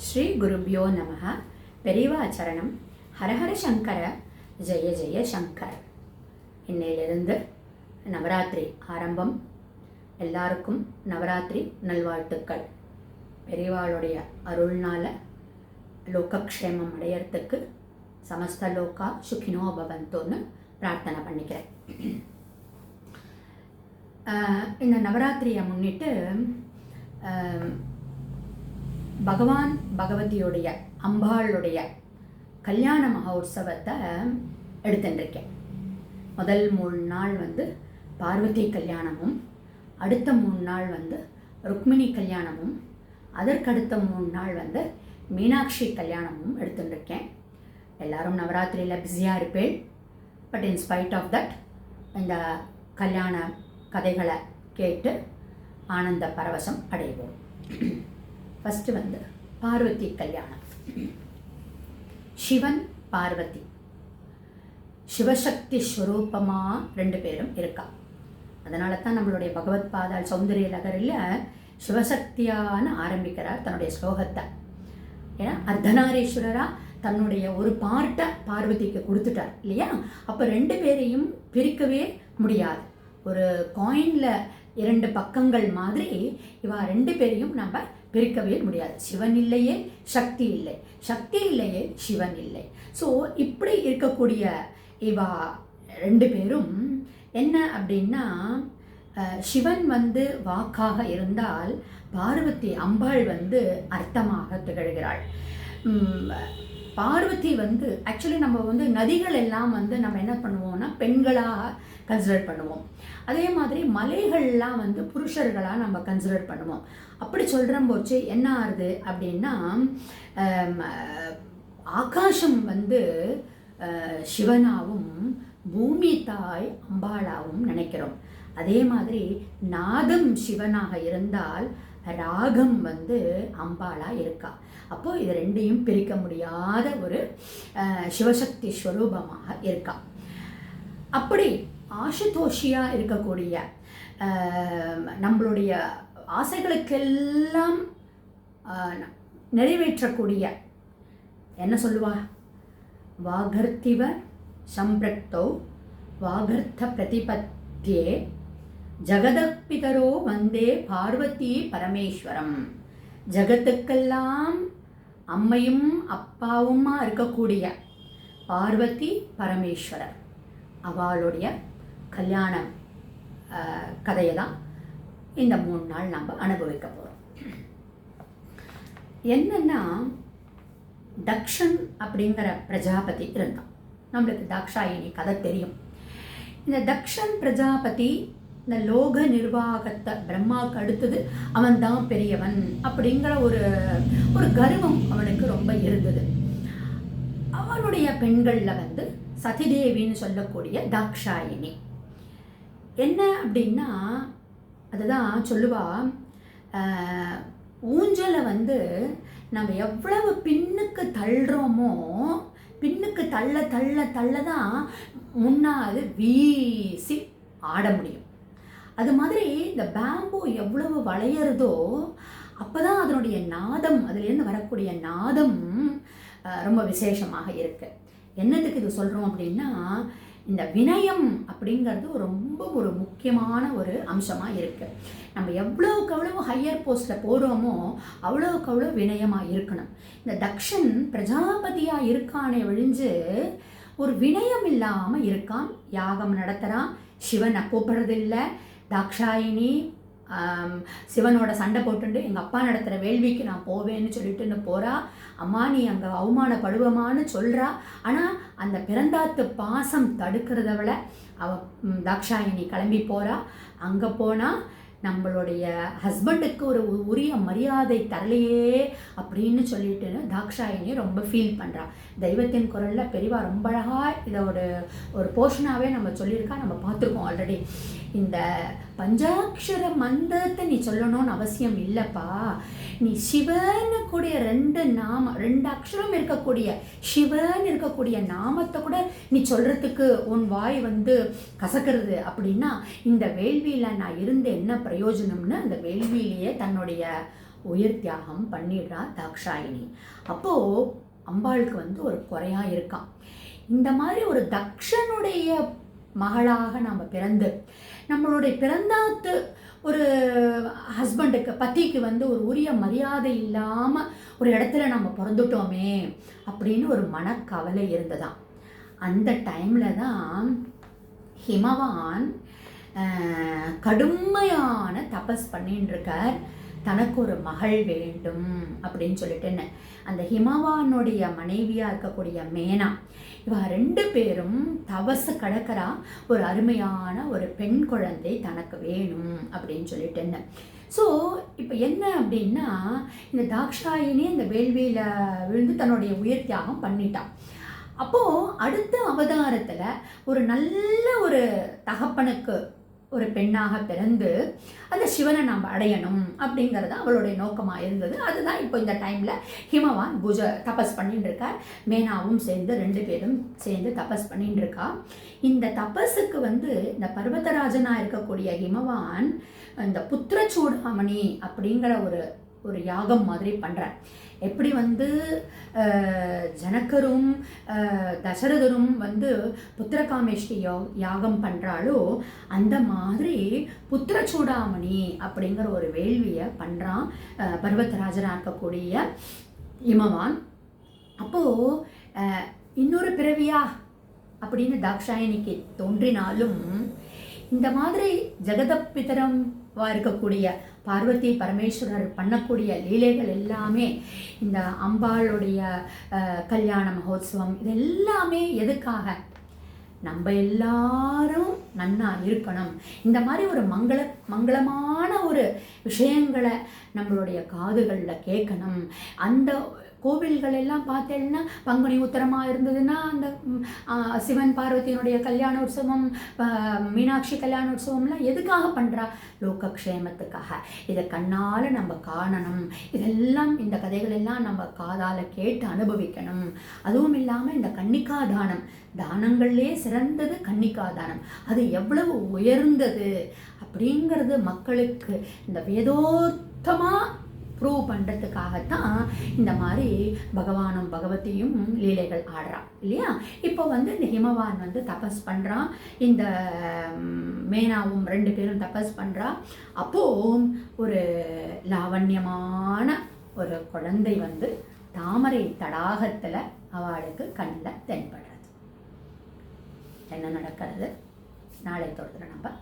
ஸ்ரீ குருபியோ நமः. பெரியவாச்சரணம். ஹரஹர சங்கர, ஜெய ஜெய சங்கர். இன்னையிலிருந்து நவராத்திரி ஆரம்பம். எல்லாருக்கும் நவராத்திரி நல்வாழ்த்துக்கள். பெரியவாளுடைய அருள்னால லோகக்ஷேமம் அடையறதுக்கு சமஸ்த லோகா சுகினோ பவந்தோன்னு பிரார்த்தனை பண்ணிக்கிறேன். இந்த நவராத்திரியை முன்னிட்டு பகவான் பகவதியோடைய அம்பாளுடைய கல்யாண மகோத்சவத்தை எடுத்துட்டுருக்கேன். முதல் 3 நாள் பார்வதி கல்யாணமும், அடுத்த 3 நாள் ருக்மிணி கல்யாணமும், அதற்கடுத்த 3 நாள் மீனாட்சி கல்யாணமும் எடுத்துட்டுருக்கேன். எல்லாரும் நவராத்திரியில் பிஸியாக இருப்பேன். பட் இன்ஸ்பைட் ஆஃப் தட் இந்த கல்யாண கதைகளை கேட்டு ஆனந்த பரவசம் அடைவோம். ஃபஸ்ட்டு பார்வதி கல்யாணம். சிவன் பார்வதி சிவசக்தி ஸ்வரூபமாக 2 பேரும் இருக்கா. அதனால தான் நம்மளுடைய பகவத் பாதாள் சௌந்தரிய லகரில் சிவசக்தியான ஆரம்பிக்கிறார் தன்னுடைய ஸ்லோகத்தை. ஏன்னா அர்த்தநாரீஸ்வரராக தன்னுடைய ஒரு பார்ட்டை பார்வதிக்கு கொடுத்துட்டார் இல்லையா. அப்போ 2 பேரையும் பிரிக்கவே முடியாது. ஒரு காயினில் 2 பக்கங்கள் மாதிரி இவா 2 பேரையும் நம்ம பிரிக்கவே முடியாது. சிவன் இல்லையே சக்தி இல்லை, சக்தி இல்லையே சிவன் இல்லை. ஸோ இப்படி இருக்கக்கூடிய இவா 2 பேரும் என்ன அப்படின்னா, சிவன் வாக்காக இருந்தால் பார்வதி அம்பாள் அர்த்தமாக திகழ்கிறாள். பார்வதி ஆக்சுவலி நம்ம நதிகள் எல்லாம் நம்ம என்ன பண்ணுவோம்னா பெண்களாக கன்சிடர் பண்ணுவோம். அதே மாதிரி மலைகள்லாம் புருஷர்களாக நம்ம கன்சிடர் பண்ணுவோம். அப்படி சொல்கிற போச்சு என்ன ஆகுது அப்படின்னா, ஆகாசம் சிவனாவும் பூமி தாய் அம்பாளாவும் நினைக்கிறோம். அதே மாதிரி நாதம் சிவனாக இருந்தால் ராகம் அம்பாளாக இருக்கா. அப்போது இது 2ஐயும் பிரிக்க முடியாத ஒரு சிவசக்தி ஸ்வரூபமாக இருக்கா. அப்படி ஆசுதோஷியாக இருக்கக்கூடிய நம்மளுடைய ஆசைகளுக்கெல்லாம் நிறைவேற்றக்கூடிய என்ன சொல்லுவா, வாகர்த்திவ சம்பிரக்தோ வாகர்த்த பிரதிபத்தியே ஜகதப்பிதரோ வந்தே பார்வதி பரமேஸ்வரம். ஜகத்துக்கெல்லாம் அம்மையும் அப்பாவுமா இருக்கக்கூடிய பார்வதி பரமேஸ்வரர் அவளுடைய கல்யாண கதையை தான் இந்த 3 நாள் நம்ம அனுபவிக்க போகிறோம். என்னன்னா, தக்ஷன் அப்படிங்கிற பிரஜாபதி இருந்தான். நம்மளுக்கு தாக்ஷாயினி கதை தெரியும். இந்த தக்ஷன் பிரஜாபதி இந்த லோக நிர்வாகத்தை பிரம்மாவுக்கு அடுத்தது அவன் தான் பெரியவன் அப்படிங்கிற ஒரு கர்வம் அவனுக்கு ரொம்ப இருந்தது. அவனுடைய பெண்களில் சதிதேவின்னு சொல்லக்கூடிய தாக்ஷாயினி என்ன அப்படின்னா, அதுதான் சொல்லுவா, ஊஞ்சலை நம்ம எவ்வளவு பின்னுக்கு தள்ளுறோமோ, பின்னுக்கு தள்ள தள்ள தள்ள தான் முன்னாது வீசி ஆட முடியும். அது மாதிரி இந்த பேம்பு எவ்வளவு வளையறதோ அப்போ தான் அதனுடைய நாதம், அதுலேருந்து வரக்கூடிய நாதம் ரொம்ப விசேஷமாக இருக்குது. என்னத்துக்கு இது சொல்கிறோம் அப்படின்னா, இந்த வினயம் அப்படிங்கிறது ரொம்ப ஒரு முக்கியமான ஒரு அம்சமாக இருக்குது. நம்ம எவ்வளோக்கு எவ்வளோ ஹையர் போஸ்ட்டில் போகிறோமோ அவ்வளோக்கு அவ்வளோ வினயமாக இருக்கணும். இந்த தக்ஷன் பிரஜாபதியாக இருக்கானே ஒழிஞ்சு ஒரு வினயம் இல்லாமல் இருக்கான். யாகம் நடத்துகிறான், சிவனை கூப்பிட்றதில்லை. தாக்ஷாயினி சிவனோட சண்டை போட்டுண்டு எங்கள் அப்பா நடத்துகிற வேள்விக்கு நான் போவேன்னு சொல்லிட்டுன்னு போகிறா. அம்மா நீ அங்கே அவமானப்படுவமான்னு சொல்கிறா. ஆனால் அந்த பிறந்தாத்து பாசம் தடுக்கிறத விட தாக்ஷாயினி கிளம்பி போகிறா. அங்கே போனால் நம்மளுடைய ஹஸ்பண்டுக்கு ஒரு உரிய மரியாதை தரலையே அப்படின்னு சொல்லிட்டு தாக்ஷாயினி ரொம்ப ஃபீல் பண்ணுறா. தெய்வத்தின் குரலில் பெரியவா ரொம்ப அழகாக இதை ஒரு போர்ஷனாகவே நம்ம சொல்லியிருக்கா, நம்ம பார்த்துருக்கோம் ஆல்ரெடி. இந்த பஞ்சாட்சர மந்திரத்தை நீ சொல்லணும்னு அவசியம் இல்லைப்பா. நீ சிவன்னு கூடிய 2 அக்ஷரம் இருக்கக்கூடிய சிவன் இருக்கக்கூடிய நாமத்தை கூட நீ சொல்கிறதுக்கு உன் வாய் கசக்கிறது அப்படின்னா இந்த வேள்வியில் நான் இருந்து என்ன பிரயோஜனம்னு அந்த வேள்வியிலேயே தன்னுடைய உயிர் தியாகம் பண்ணிடுறா தாக்ஷாயினி. அப்போது அம்பாளுக்கு வந்து ஒரு குறையா இருக்கான். இந்த மாதிரி ஒரு தக்ஷனுடைய மகளாக நாம் பிறந்து நம்மளுடைய பிறந்தாத்து ஒரு ஹஸ்பண்டுக்கு பத்திக்கு வந்து ஒரு உரிய மரியாதை இல்லாமல் ஒரு இடத்துல நம்ம பிறந்துட்டோமே அப்படின்னு ஒரு மனக்கவலை இருந்ததாம். அந்த டைமில் தான் ஹிமவான் கடுமையான தபஸ் பண்ணின்னு இருக்கார். தனக்கு ஒரு மகள் வேண்டும் அப்படின்னு சொல்லிட்டுன்னு அந்த ஹிமவானுடைய மனைவியாக இருக்கக்கூடிய மேனா இவ 2 பேரும் தவசு கடக்கிறா. ஒரு அருமையான ஒரு பெண் குழந்தை தனக்கு வேணும் அப்படின்னு சொல்லிட்டுன்னு. ஸோ இப்போ என்ன அப்படின்னா, இந்த தாக்ஷாயினி இந்த வேள்வியில் விழுந்து தன்னுடைய உயிர் தியாகம் பண்ணிட்டான். அப்போது அடுத்த அவதாரத்தில் ஒரு நல்ல ஒரு தகப்பனுக்கு ஒரு பெண்ணாக பிறந்து அந்த சிவனை நாம் அடையணும் அப்படிங்கிறது அவளுடைய நோக்கமாக இருந்தது. அதுதான் இப்போ இந்த டைமில் ஹிமவான் தபஸ் பண்ணிட்டு இருக்கார். மேனாவும் சேர்ந்து 2 பேரும் சேர்ந்து தபஸ் பண்ணிட்டு இருக்கா. இந்த தபஸுக்கு வந்து இந்த பர்வதராஜனாக இருக்கக்கூடிய ஹிமவான் இந்த புத்திரச்சூடாமணி அப்படிங்கிற ஒரு யாகம் மாதிரி பண்ணுறார். எப்படி வந்து ஜனகரும் தசரதரும் வந்து புத்திரகாமேஷ்டி யாகம் பண்ணுறாளோ அந்த மாதிரி புத்திரச்சூடாமணி அப்படிங்கிற ஒரு வேள்வியை பண்ணுறான் பர்வதராஜனாக இருக்கக்கூடிய இமவான். அப்போது இன்னொரு பிறவியா அப்படின்னு தாக்ஷாயணிக்கு தோன்றினாலும் இந்த மாதிரி ஜெகதப்பிதரம் இருக்கக்கூடிய பார்வதி பரமேஸ்வரர் பண்ணக்கூடிய லீலைகள் எல்லாமே இந்த அம்பாளுடைய கல்யாண மகோத்சவம் இது எல்லாமே எதுக்காக? நம்ம எல்லாரும் நன்னா இருக்கணும். இந்த மாதிரி ஒரு மங்களமான ஒரு விஷயங்களை நம்மளுடைய காதுகளில் கேட்கணும். அந்த கோவில்கள் எல்லாம் பார்த்தேன்னா பங்குனி உத்தரமாக இருந்ததுன்னா அந்த சிவன் பார்வதியினுடைய கல்யாண உற்சவம், மீனாட்சி கல்யாண உற்சவம்லாம் எதுக்காக பண்ணுறா? லோகக்ஷேமத்துக்காக. இதை கண்ணால் நம்ம காணணும். இதெல்லாம் இந்த கதைகள் எல்லாம் நம்ம காதால் கேட்டு அனுபவிக்கணும். அதுவும் இல்லாமல் இந்த கன்னிகா தானம், தானங்கள்லே சிறந்தது கன்னிகா தானம். அது எவ்வளவு உயர்ந்தது அப்படிங்கிறது மக்களுக்கு இந்த வேதோத்தமாக ப்ரூவ் பண்ணுறதுக்காகத்தான் இந்த மாதிரி பகவானும் பகவதியும் லீலைகள் ஆடுறா இல்லையா? இப்போ வந்து இந்த ஹிமவான் வந்து தபஸ் பண்ணுறான். இந்த மேனாவும் 2 பேரும் தபஸ் பண்ணுறா. அப்போது ஒரு லாவண்யமான ஒரு குழந்தை வந்து தாமரை தடாகத்தில் அவளுக்கு கண்ணில் தென்படுறது. என்ன நடக்கிறது நாளை தொடர்ந்து நம்ம